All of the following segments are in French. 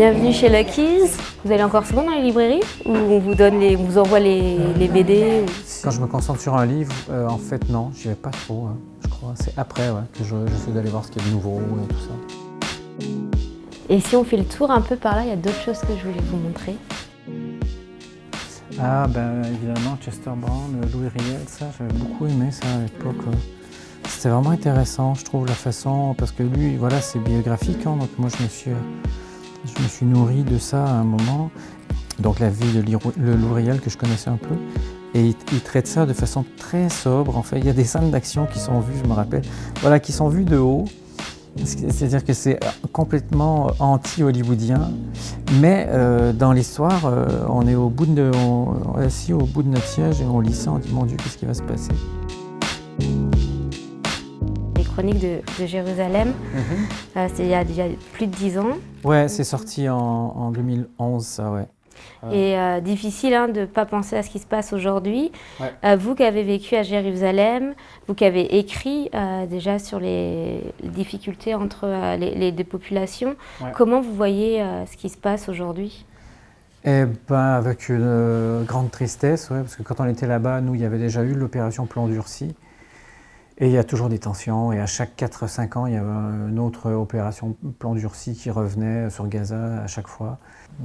Bienvenue chez Lucky's. Vous allez encore souvent dans les librairies ou on vous envoie les BD Quand je me concentre sur un livre, en fait non, j'y vais pas trop, je crois. C'est après que j'essaie d'aller voir ce qu'il y a de nouveau et tout ça. Et si on fait le tour un peu par là, il y a d'autres choses que je voulais vous montrer. Ah ben évidemment Chester Brown, Louis Riel, ça j'avais beaucoup aimé ça à l'époque. C'était vraiment intéressant, je trouve, la façon, parce que lui, voilà, c'est biographique, donc moi je me suis nourri de ça à un moment. Donc la vie de Louis Riel que je connaissais un peu. Et il traite ça de façon très sobre. En fait, il y a des scènes d'action qui sont vues, je me rappelle, voilà, qui sont vues de haut. C'est-à-dire que c'est complètement anti-hollywoodien. Mais dans l'histoire, on est assis au bout de notre siège et on lit ça, on dit mon Dieu, qu'est-ce qui va se passer? Les chroniques de Jérusalem, c'est il y a déjà plus de 10 ans. Ouais, c'est sorti en 2011, ça, ouais. Et difficile de ne pas penser à ce qui se passe aujourd'hui. Ouais. Vous qui avez vécu à Jérusalem, vous qui avez écrit déjà sur les difficultés entre les deux populations, comment vous voyez ce qui se passe aujourd'hui? Eh ben, avec une grande tristesse, parce que quand on était là-bas, nous, il y avait déjà eu l'opération Plan Durci. Et il y a toujours des tensions, et à chaque 4-5 ans, il y avait une autre opération Plan Durci qui revenait sur Gaza à chaque fois.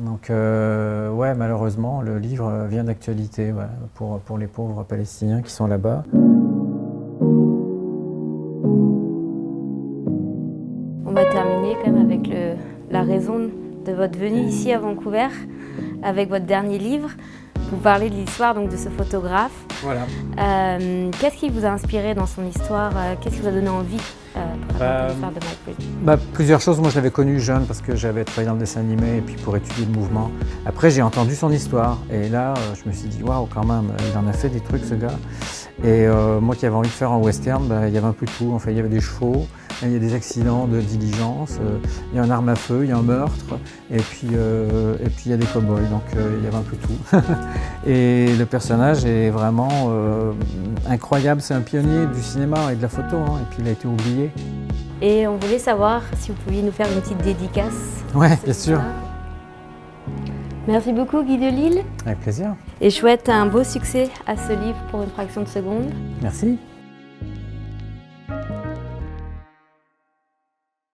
Donc, malheureusement, le livre vient d'actualité pour les pauvres Palestiniens qui sont là-bas. On va terminer quand même avec la raison de votre venue ici à Vancouver, avec votre dernier livre. Vous parlez de l'histoire donc de ce photographe. Voilà. Qu'est-ce qui vous a inspiré dans son histoire? Qu'est-ce qui vous a donné envie de raconter l'histoire de Mike Read? Plusieurs choses. Moi, je l'avais connu jeune parce que j'avais travaillé dans le dessin animé et puis pour étudier le mouvement. Après, j'ai entendu son histoire et là, je me suis dit waouh, quand même, il en a fait des trucs, ce gars. Et moi qui avais envie de faire un western, il y avait un peu de tout. En fait, il y avait des chevaux, il y a des accidents de diligence, il y a une arme à feu, il y a un meurtre, et puis il y a des cow-boys, donc il y avait un peu tout. Et le personnage est vraiment incroyable, c'est un pionnier du cinéma et de la photo, et puis il a été oublié. Et on voulait savoir si vous pouviez nous faire une petite dédicace. Ouais, bien sûr. Merci beaucoup Guy Delisle. Avec plaisir. Et je souhaite un beau succès à ce livre pour une fraction de seconde. Merci.